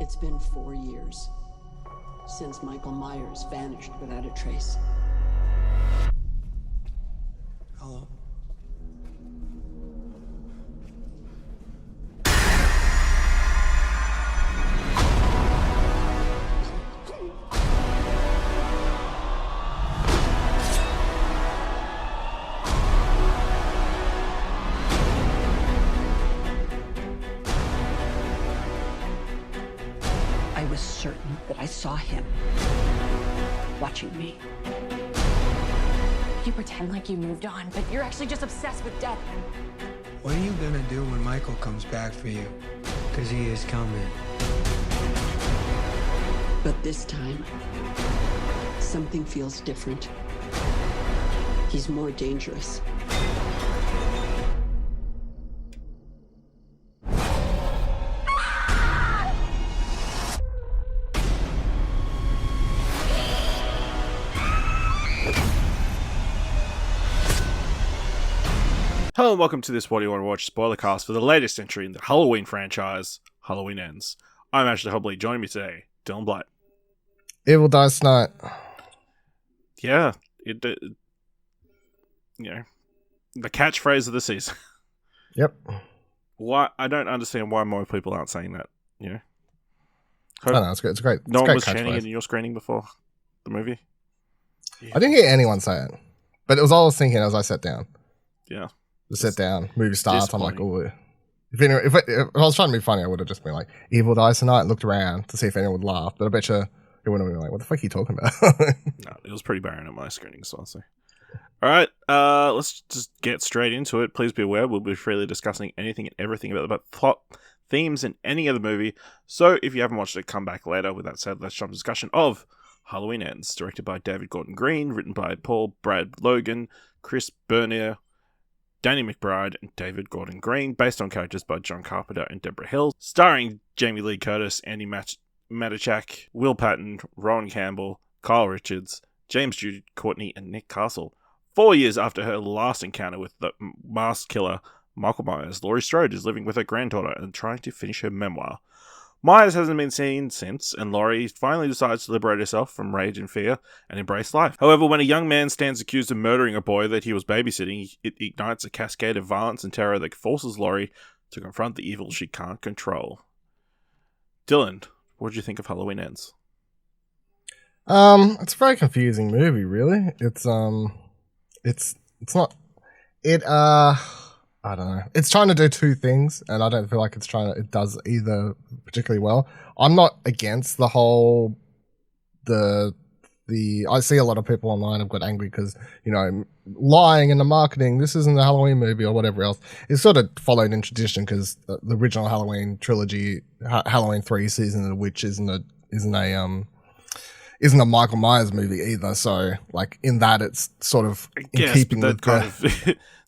It's been 4 years since Michael Myers vanished without a trace. Hello? I was certain that I saw him watching me. You pretend like you moved on, but you're actually just obsessed with death. What are you gonna do when Michael comes back for you? Because he is coming. But this time, something feels different. He's more dangerous. Hello and welcome to this What Do You Want to Watch Spoilercast for the latest entry in the Halloween franchise, Halloween Ends. I'm Ashley Hobley. Joining me today, Dylan Blight. Evil Dies Tonight. Yeah, the catchphrase of the season. Yep. Why? I don't understand why more people aren't saying that. I don't know, it's great. It's great. No it's one great was chanting catchphrase. it in your screening before the movie? I didn't hear anyone say it, but it was all I was thinking as I sat down. Yeah. Just sat down, movie starts, I'm like, disappointing. oh. If I was trying to be funny, I would have just been like, Evil Dies Tonight, looked around to see if anyone would laugh, but I bet you it wouldn't have been like, what the fuck are you talking about? No, it was pretty barren at my screenings, honestly. Alright, let's just get straight into it. Please be aware, we'll be freely discussing anything and everything about the plot, themes, and any other movie. So if you haven't watched it, come back later. With that said, let's jump to discussion of Halloween Ends, directed by David Gordon Green, written by Paul Brad Logan, Chris Bernier, Danny McBride, and David Gordon Green, based on characters by John Carpenter and Debra Hill, starring Jamie Lee Curtis, Andi Matichak, Will Patton, Rohan Campbell, Kyle Richards, James Jude, Courtney, and Nick Castle. 4 years after her last encounter with the masked killer Michael Myers, Laurie Strode is living with her granddaughter and trying to finish her memoir. Myers hasn't been seen since, and Laurie finally decides to liberate herself from rage and fear and embrace life. However, when a young man stands accused of murdering a boy that he was babysitting, it ignites a cascade of violence and terror that forces Laurie to confront the evil she can't control. Dylan, what did you think of Halloween Ends? It's a very confusing movie, really. It's not, I don't know. It's trying to do two things, and I don't feel like it does either particularly well. I'm not against the whole, I see a lot of people online have got angry because, lying in the marketing, this isn't a Halloween movie or whatever else. It's sort of followed in tradition because the original Halloween trilogy, Halloween 3 Season of the Witch isn't a Michael Myers movie either. So, like, in that, it's sort of in keeping with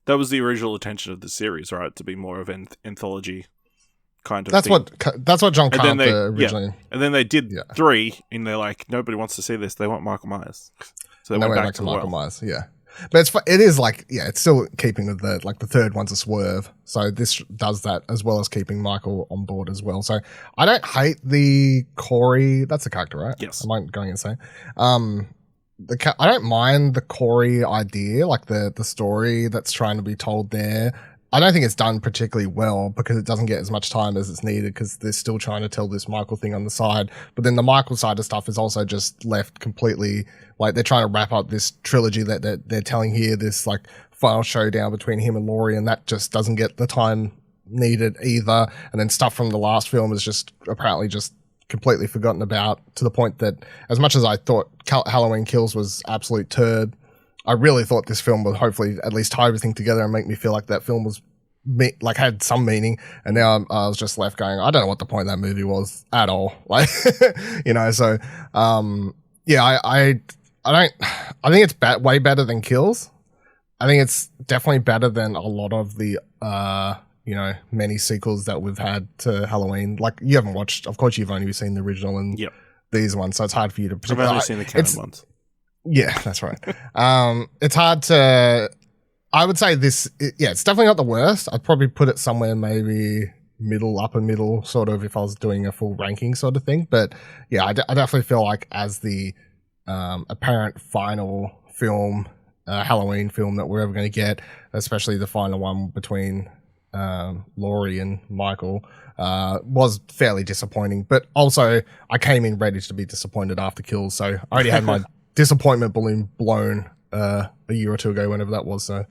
that was the original intention of the series, right? To be more of an anthology kind of That's thing. That's what John Carpenter originally. Yeah. And then they did 3, and they're like, nobody wants to see this. They want Michael Myers. So they went back to Michael Myers, yeah. But it is like, it's still keeping with the third one's a swerve. So this does that as well as keeping Michael on board as well. So I don't hate the Corey. That's the character, right? Yes. Am I going insane? I don't mind the Corey idea, like the story that's trying to be told there. I don't think it's done particularly well because it doesn't get as much time as it's needed because they're still trying to tell this Michael thing on the side. But then the Michael side of stuff is also just left completely, like they're trying to wrap up this trilogy that they're telling here, this like final showdown between him and Laurie, and that just doesn't get the time needed either. And then stuff from the last film is just apparently just completely forgotten about, to the point that as much as I thought Halloween Kills was absolute turd, I really thought this film would hopefully at least tie everything together and make me feel like that film was had some meaning. And now I was just left going, I don't know what the point of that movie was at all. Like, so I think it's way better than Kills. I think it's definitely better than a lot of the many sequels that we've had to Halloween. Like, you haven't watched, of course you've only seen the original and these ones, so it's hard for you to I've only seen the canon ones. Yeah, that's right. It's hard to, I would say it's definitely not the worst. I'd probably put it somewhere maybe upper middle, sort of, if I was doing a full ranking sort of thing. But yeah, I definitely feel like as the apparent final film, Halloween film that we're ever going to get, especially the final one between Laurie and Michael, was fairly disappointing. But also, I came in ready to be disappointed after Kills, so I already had my disappointment balloon blown a year or two ago, whenever that was. So,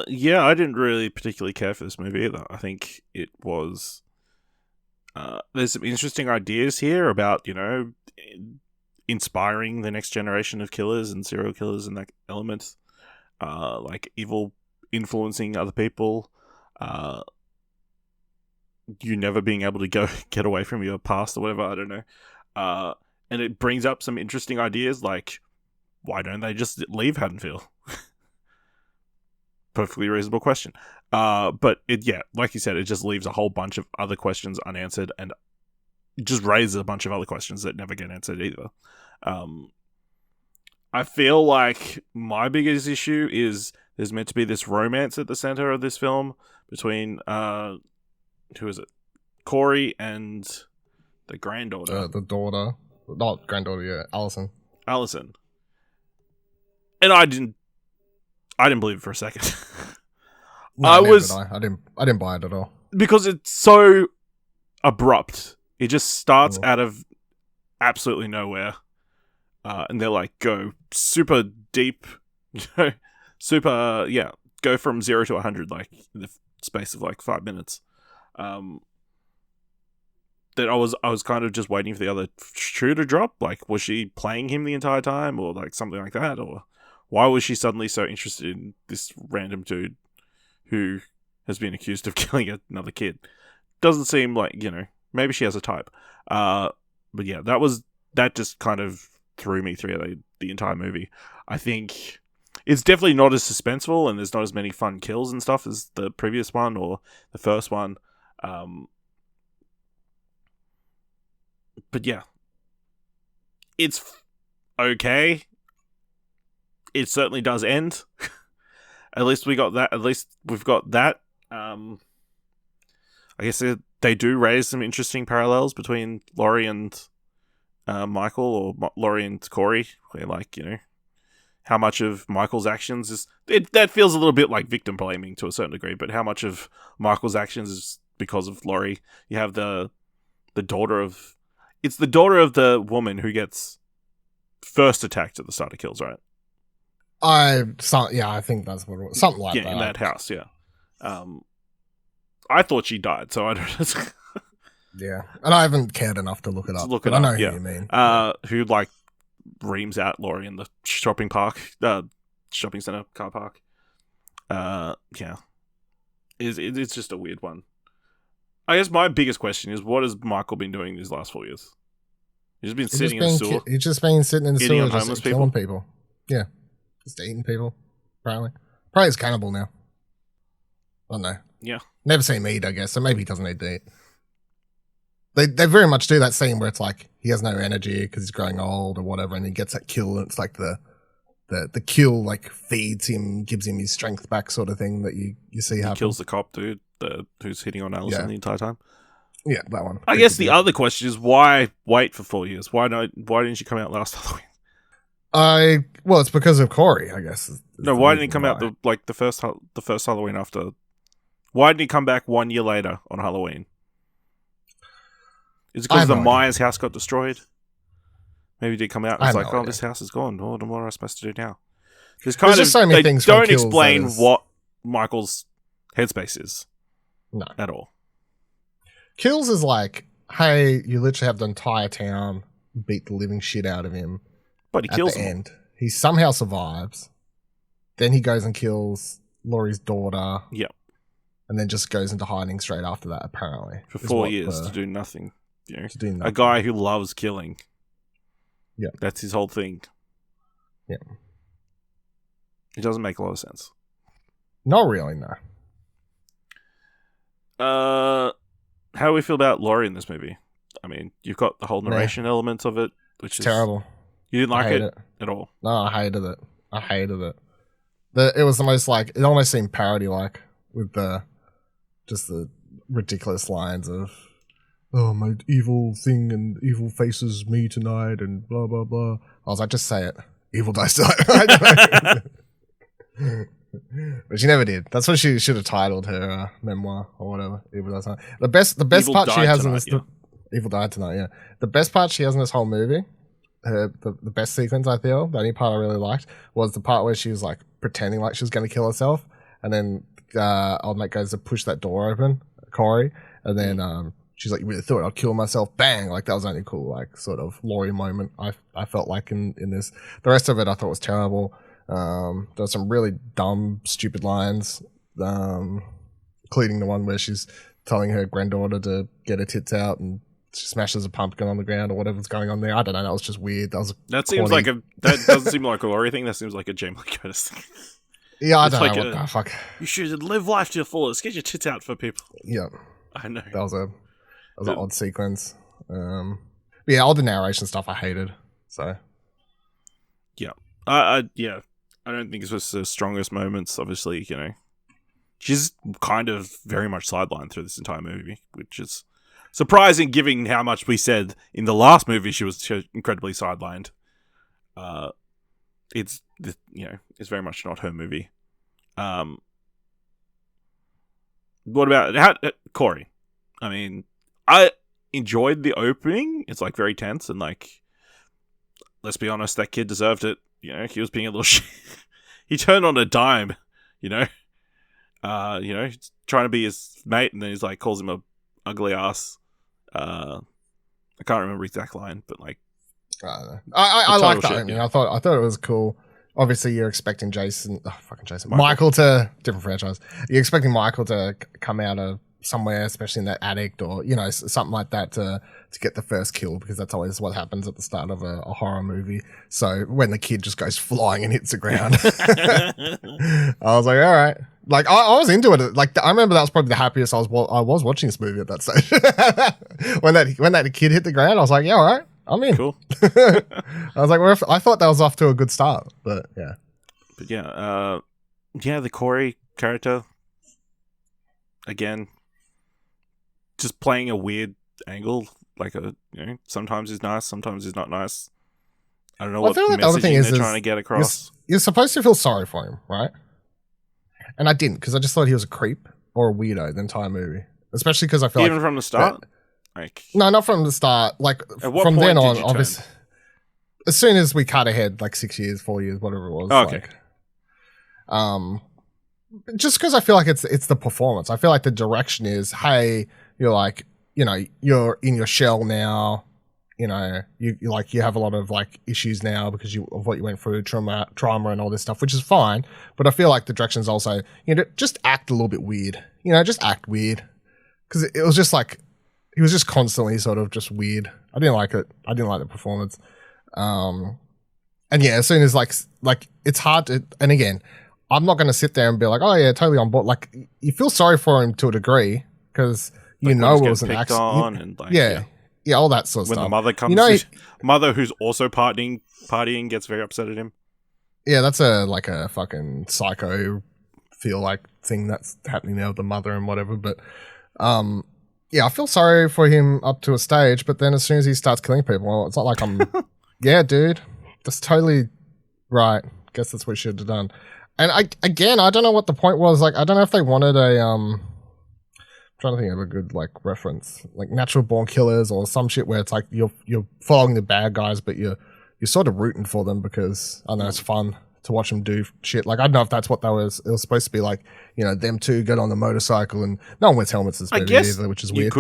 yeah, I didn't really particularly care for this movie either. I think it was. There's some interesting ideas here about, you know, inspiring the next generation of killers and serial killers and that element, like evil influencing other people, you never being able to get away from your past or whatever, I don't know. And it brings up some interesting ideas, like, why don't they just leave Haddonfield? Perfectly reasonable question. But yeah, like you said, it just leaves a whole bunch of other questions unanswered, and just raises a bunch of other questions that never get answered either. I feel like my biggest issue is there's meant to be this romance at the center of this film between who is it? Corey and the granddaughter. The daughter, not granddaughter, yeah, Allison. And I didn't believe it for a second. No, I didn't buy it at all, because it's so abrupt. It just starts out of absolutely nowhere, and they're like, go super deep, go from 0 to 100 like in the space of like 5 minutes. That I was kind of just waiting for the other shoe to drop. Like, was she playing him the entire time, or like something like that, or why was she suddenly so interested in this random dude who has been accused of killing another kid? Doesn't seem like, you know, maybe she has a type. But yeah, that just kind of threw me through the entire movie. I think it's definitely not as suspenseful, and there's not as many fun kills and stuff as the previous one or the first one. But yeah, it's okay. It certainly does end. At least we got that. At least we've got that. I guess they do raise some interesting parallels between Laurie and Michael, or Laurie and Corey. Where, like, you know, how much of Michael's actions is that feels a little bit like victim blaming to a certain degree, but how much of Michael's actions is because of Laurie? You have the daughter of. It's the daughter of the woman who gets first attacked at the start of Kills, right? I think that's what it was. Something like that. Yeah, in that house, yeah. I thought she died, so I don't know. Yeah, and I haven't cared enough to look it up. I know who you mean. Who, like, reams out Laurie in the shopping center car park. Yeah. It's just a weird one. I guess my biggest question is, what has Michael been doing these last 4 years? He's been sitting in the sewer. He's just been sitting in the sewer, just killing people. Yeah. Just eating people, apparently. Probably he's cannibal now. I don't know. Yeah. Never seen him eat, I guess, so maybe he doesn't need to eat. They very much do that scene where it's like he has no energy because he's growing old or whatever, and he gets that kill, and it's like the kill like feeds him, gives him his strength back, sort of thing that you see happen. He kills the cop dude who's hitting on Allison the entire time. Yeah, that one. I guess the other question is, why wait for 4 years? Why didn't you come out last Halloween? Well, it's because of Corey, I guess. No, why didn't he come out the first Halloween after? Why didn't he come back 1 year later on Halloween? Is it because the Myers house got destroyed? Maybe he did come out and it's like, this house is gone. What am I supposed to do now? There's just so many things. They don't explain what Michael's headspace is. No. At all. Kills is like, hey, you literally have the entire town beat the living shit out of him. But he kills him. At the end, he somehow survives. Then he goes and kills Laurie's daughter. Yep. And then just goes into hiding straight after that, apparently. For 4 years to do nothing. You know, to do nothing. A guy who loves killing. Yeah. That's his whole thing. Yeah. It doesn't make a lot of sense. Not really, no. How do we feel about Laurie in this movie? I mean, you've got the whole narration elements of it, which is terrible. You didn't like it at all? No, I hated it. It was the most, like, it almost seemed parody-like with the just the ridiculous lines of, "Oh, my evil thing and evil faces me tonight," and blah blah blah. I was like, just say it. Evil dies tonight. But she never did. That's what she should have titled her memoir or whatever. Evil dies tonight. The best Evil part she died has tonight, in this. yeah. Evil died tonight. Yeah, the best part she has in this whole movie. The best sequence, I feel, the only part I really liked was the part where she was like pretending like she was going to kill herself, and then old mate goes to push that door open, Corey, and then she's like, "You really thought I'd kill myself?" Bang! Like that was only cool, like sort of Laurie moment. I felt like in this. The rest of it I thought was terrible. There were some really dumb, stupid lines, including the one where she's telling her granddaughter to get her tits out and she smashes a pumpkin on the ground or whatever's going on there. I don't know. That was just weird. That doesn't seem like a Laurie thing. That seems like a Jamie Lee Curtis thing. Yeah, I It's don't like know what the fuck. You should live life to the fullest. Get your tits out for people. Yeah, I know. that was an odd sequence. But yeah, all the narration stuff I hated. So Yeah. I don't think it was the strongest moments. Obviously, she's kind of very much sidelined through this entire movie, which is surprising given how much we said in the last movie she was incredibly sidelined. It's very much not her movie. What about Corey? I mean, I enjoyed the opening. It's like very tense and like, let's be honest, that kid deserved it. He was being a little shit. He turned on a dime, trying to be his mate, and then he's like calls him a ugly ass. I can't remember exact line, but like, I like that shit, opening. yeah. I thought it was cool. Obviously, you're expecting Michael to different franchise. You're expecting Michael to come out of somewhere, especially in that attic or something like that, to get the first kill, because that's always what happens at the start of a horror movie. So when the kid just goes flying and hits the ground, I was like, all right. Like I was into it. Like I remember that was probably the happiest I was watching this movie at that stage. when that kid hit the ground, I was like, yeah, all right, I'm in. Cool. I was like, I thought that was off to a good start, but yeah. But yeah, the Corey character again, just playing a weird angle. Like sometimes he's nice, sometimes he's not nice. I don't know what messaging they're trying to get across. You're supposed to feel sorry for him, right? And I didn't, because I just thought he was a creep or a weirdo the entire movie. Especially because I feel even from the start. No, not from the start. Like from then on, obviously. As soon as we cut ahead, like 6 years, 4 years, whatever it was. Oh, okay. Just because I feel like it's the performance. I feel like the direction is, hey, you're like, you're in your shell now. You have a lot of like issues now because of what you went through, trauma and all this stuff, which is fine. But I feel like the direction's also, just act a little bit weird. Just act weird, because it was just like he was just constantly sort of just weird. I didn't like it. I didn't like the performance. And yeah, as soon as like it's hard to, and again, I'm not going to sit there and be like, oh yeah, totally on board. Like you feel sorry for him to a degree because it was an accident. And like, yeah, all that sort of when stuff. the mother comes, mother who's also partying gets very upset at him. Yeah, that's a fucking psycho feel like thing that's happening there with the mother and whatever. But yeah, I feel sorry for him up to a stage, but then as soon as he starts killing people, well, it's not like I'm yeah, dude, that's totally right. Guess that's what he should have done. And I don't know what the point was. Like, I don't know if they wanted I'm trying to think of a good like reference, like Natural Born Killers or some shit where it's like you're following the bad guys, but you're sort of rooting for them because I don't know, it's fun to watch them do shit. Like I don't know if that's what that was. It was supposed to be like, them two get on the motorcycle and no one wears helmets in this movie either, which is weird.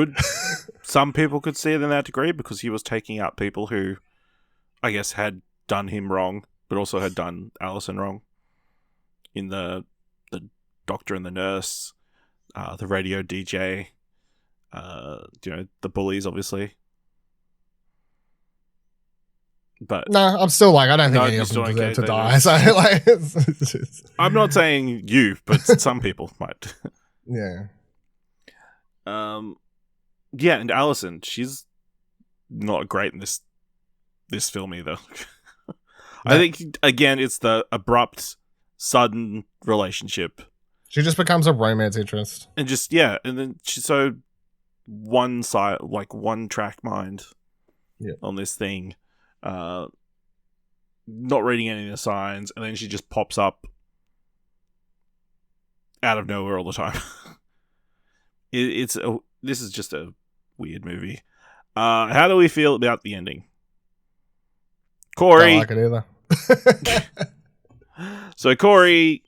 Some people could see it in that degree because he was taking out people who, I guess, had done him wrong, but also had done Allison wrong. In the doctor and the nurse. The radio DJ, the bullies, obviously. But no, I'm still like, I don't think any of them deserve to die. So, like, I'm not saying you, but some people might. Yeah. Yeah, and Allison, she's not great in this film either. I think again, it's the abrupt, sudden relationship. She just becomes a romance interest. And just, yeah, and then she's so one side, like one track mind on this thing, not reading any of the signs, and then she just pops up out of nowhere all the time. This is just a weird movie. How do we feel about the ending? Corey. Don't like it either. So Corey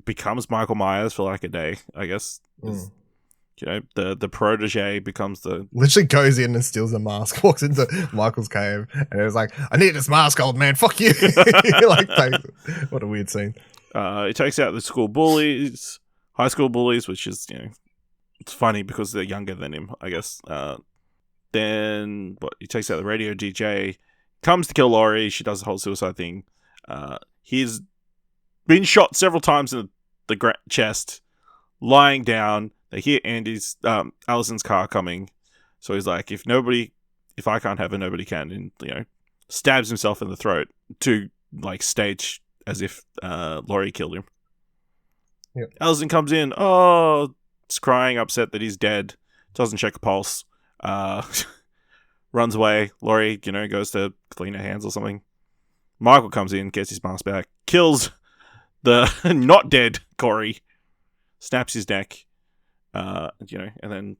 becomes Michael Myers for like a day, I guess. You know, the protege becomes the... Literally goes in and steals a mask, walks into Michael's cave, and it was like, I need this mask, old man, fuck you. Like, what a weird scene. He takes out the school bullies, high school bullies, which is, you know, it's funny because they're younger than him, I guess. Then, he takes out the radio DJ, comes to kill Laurie, she does the whole suicide thing. He's been shot several times in the chest, lying down. They hear Allison's car coming, so he's like, if I can't have her, nobody can, and, you know, stabs himself in the throat to, like, stage as if Laurie killed him. Yep. Allison comes in, is crying, upset that he's dead, doesn't check a pulse, runs away. Laurie, you know, goes to clean her hands or something. Michael comes in, gets his mask back, kills the not dead Corey, snaps his neck. You know, and then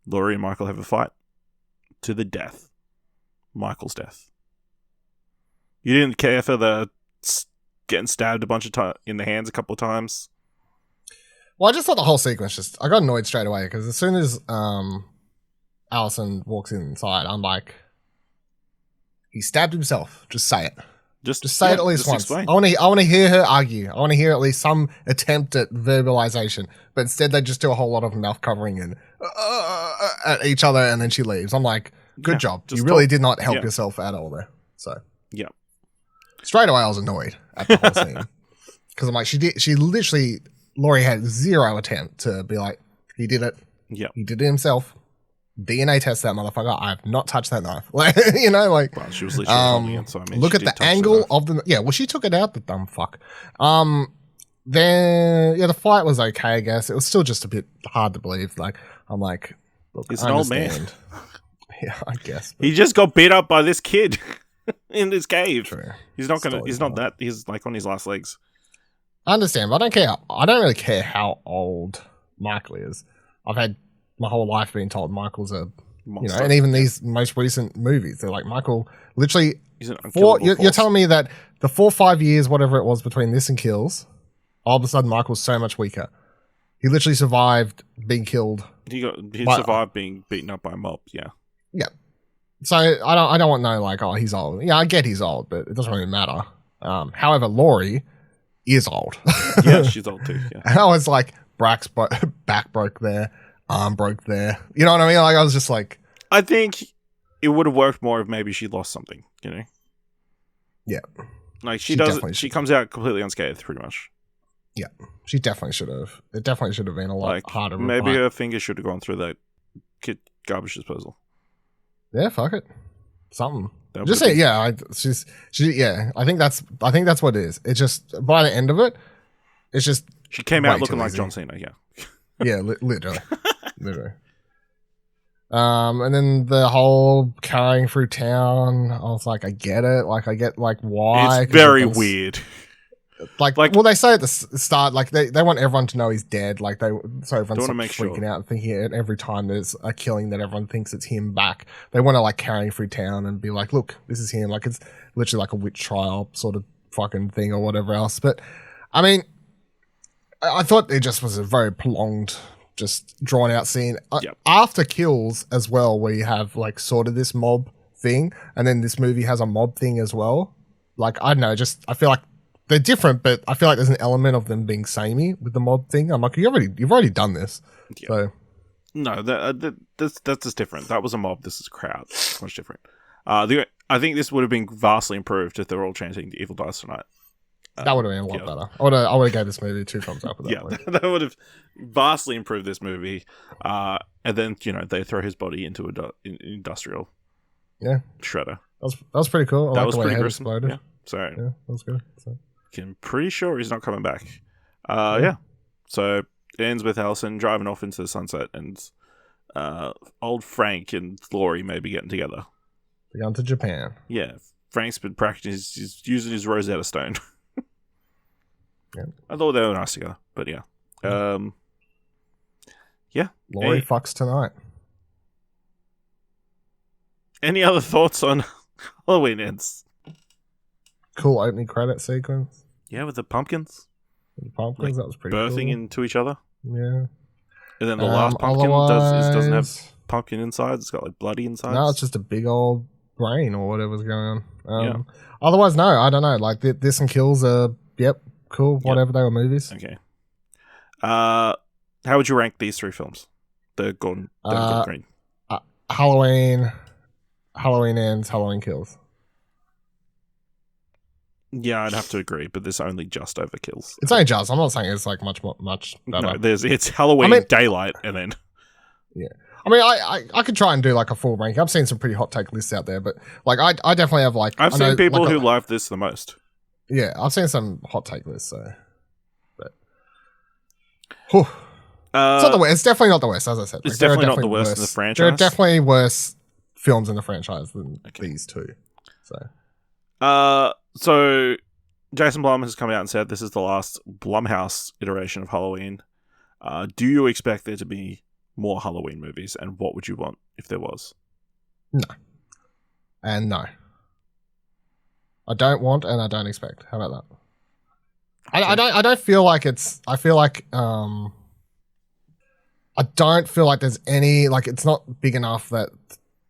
Laurie and Michael have a fight to the death. Michael's death. You didn't care for the getting stabbed a bunch of times in the hands a couple of times? Well, I just thought the whole sequence I got annoyed straight away because as soon as Allison walks inside, I'm like, he stabbed himself. Just say it. Just say it at least once. Explain. I want to hear her argue. I want to hear at least some attempt at verbalization. But instead, they just do a whole lot of mouth covering and at each other, and then she leaves. I'm like, good job. You really did not help yourself at all there. So straight away, I was annoyed at the whole scene because I'm like, she literally, Laurie had zero attempt to be like, he did it. Yeah, he did it himself. DNA test that motherfucker. I have not touched that knife. Like, you know, like. Well, she was literally holding it, so I mean, look at the angle of the. Yeah, well, she took it out. The dumb fuck. Then the fight was okay. I guess it was still just a bit hard to believe. Like, I'm like, look, he's an old man. Yeah, I guess. He just got beat up by this kid in this cave. True. He's not gonna. He's not that. He's like on his last legs. I understand, but I don't care. I don't really care how old Michael is. I've had my whole life being told Michael's a monster. You know, and even these most recent movies, they're like, Michael literally he's an unkillable you're telling me that the 4 or 5 years, whatever it was between this and Kills, all of a sudden Michael's so much weaker. He literally survived being killed. He survived being beaten up by a mob. Yeah. So I don't want no like, oh, he's old. Yeah, I get he's old, but it doesn't really matter. However, Laurie is old. Yeah, she's old too. Yeah. And I was like, Brack's back broke there. Arm broke there. You know what I mean? Like, I was just like... I think it would have worked more if maybe she lost something, you know? Yeah. Like, she comes out completely unscathed, pretty much. Yeah. She definitely should have. It definitely should have been a lot harder. Maybe her finger should have gone through that garbage disposal. Yeah, fuck it. Something. Just say, yeah, I think that's what it is. It's just, by the end of it, it's just... She came out looking like John Cena, yeah. Yeah, literally. And then the whole carrying through town, I was like, I get it. Like, I get, like, why. It's very weird. Like, well, they say at the start, like, they want everyone to know he's dead. Like, so everyone's freaking out and thinking it every time there's a killing that everyone thinks it's him back. They want to, like, carry through town and be like, look, this is him. Like, it's literally like a witch trial sort of fucking thing or whatever else. But, I mean... I thought it just was a very prolonged, just drawn out scene. After Kills as well, where you have like sort of this mob thing, and then this movie has a mob thing as well. Like, I don't know, I feel like they're different, but I feel like there's an element of them being samey with the mob thing. I'm like, you've already done this. Yeah. So no, that's just different. That was a mob. This is a crowd. It's much different. I think this would have been vastly improved if they were all chanting "The Evil Dies Tonight." That would have been a lot better. I would have gave this movie 2 thumbs up. That would have vastly improved this movie. And then, you know, they throw his body into an industrial shredder. That was pretty cool. That was pretty gruesome. Yeah. Sorry. Yeah, that was good. So. I'm pretty sure he's not coming back. Yeah. So it ends with Allison driving off into the sunset, and old Frank and Laurie may be getting together. They're going to Japan. Yeah, Frank's been practicing. He's using his Rosetta Stone. Yeah. I thought they were nice together, but yeah. Yeah. Laurie fucks tonight. Any other thoughts on Halloween Ends? Cool opening credit sequence. Yeah, with the pumpkins. The pumpkins, that was pretty cool. Birthing into each other. Yeah. And then the last pumpkin doesn't have pumpkin inside. It's got like bloody inside. No, it's just a big old brain or whatever's going on. Otherwise, no, I don't know. Like this and Kills are, yep, cool, whatever, they were movies. Okay. How would you rank these three films? The Gordon Green. Halloween Ends, Halloween Kills. Yeah, I'd have to agree, but this only just over Kills. It's only just. I'm not saying it's like much better. No, it's Halloween Daylight, and then yeah. I mean, I could try and do like a full ranking. I've seen some pretty hot take lists out there, but like I definitely have like I've seen people who love this the most. Yeah, I've seen some hot take lists. So, but it's not the worst. It's definitely not the worst, as I said. It's definitely not the worst in the franchise. There are definitely worse films in the franchise than these two. So Jason Blum has come out and said this is the last Blumhouse iteration of Halloween. Do you expect there to be more Halloween movies, and what would you want if there was? No. And no. I don't want and I don't expect. How about that? I don't feel like it's... I feel like... I don't feel like there's any... Like, it's not big enough that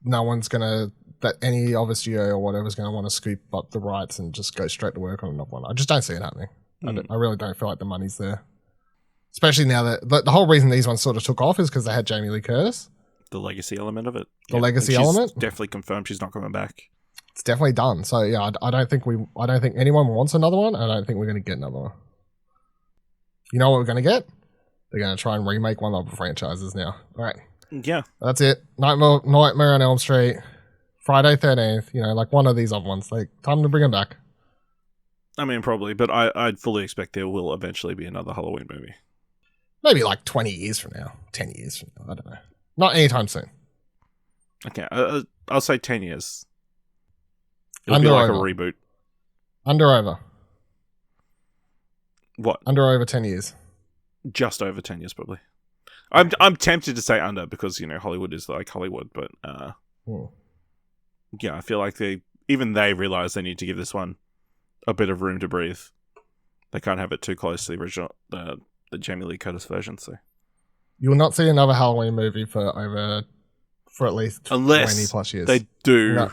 no one's going to... That any other studio or whatever is going to want to scoop up the rights and just go straight to work on another one. I just don't see it happening. I really don't feel like the money's there. Especially now that... The whole reason these ones sort of took off is because they had Jamie Lee Curtis. The legacy element of it. The legacy element? Definitely confirmed she's not coming back. It's definitely done. So yeah, I don't think anyone wants another one. I don't think we're going to get another one. You know what we're going to get? They're going to try and remake one of the franchises now. All right. Yeah. That's it. Nightmare on Elm Street, Friday 13th, like one of these other ones. Like, time to bring them back. I mean, probably, but I'd fully expect there will eventually be another Halloween movie. Maybe like 20 years from now, 10 years from now. I don't know. Not anytime soon. Okay, I'll say 10 years. It'll Under be like over. a reboot. Under over. What? Under over 10 years. Just over 10 years, probably. I'm tempted to say under because, Hollywood is like Hollywood, but yeah, I feel like they realize they need to give this one a bit of room to breathe. They can't have it too close to the original, the Jamie Lee Curtis version, so. You will not see another Halloween movie for at least 20 plus years. They do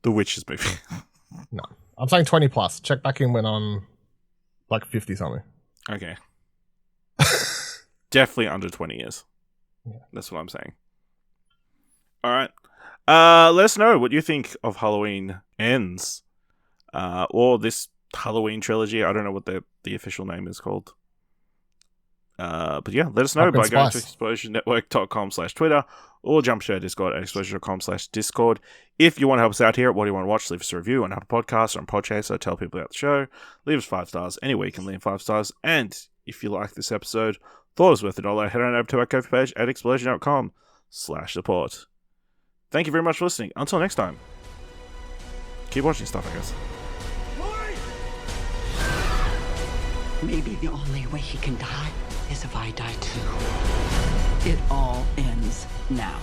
the Witches movie. No. I'm saying 20 plus. Check back in when I'm like 50 something. Okay. Definitely under 20 years. Yeah. That's what I'm saying. All right. Let us know what you think of Halloween Ends. Or this Halloween trilogy. I don't know what the official name is called. But yeah, let us know by going to explosionnetwork.com/Twitter or jump share Discord at explosion.com/Discord. If you want to help us out here at What Do You Want to Watch, leave us a review on Apple Podcasts or on Podchaser. Tell people about the show. Leave us 5 stars. Anywhere you can leave 5 stars. And if you like this episode, thought it was worth $1, head on over to our Ko-fi page at explosion.com/support. Thank you very much for listening. Until next time, keep watching stuff, I guess. Maybe the only way he can die is if I die too. It all ends now.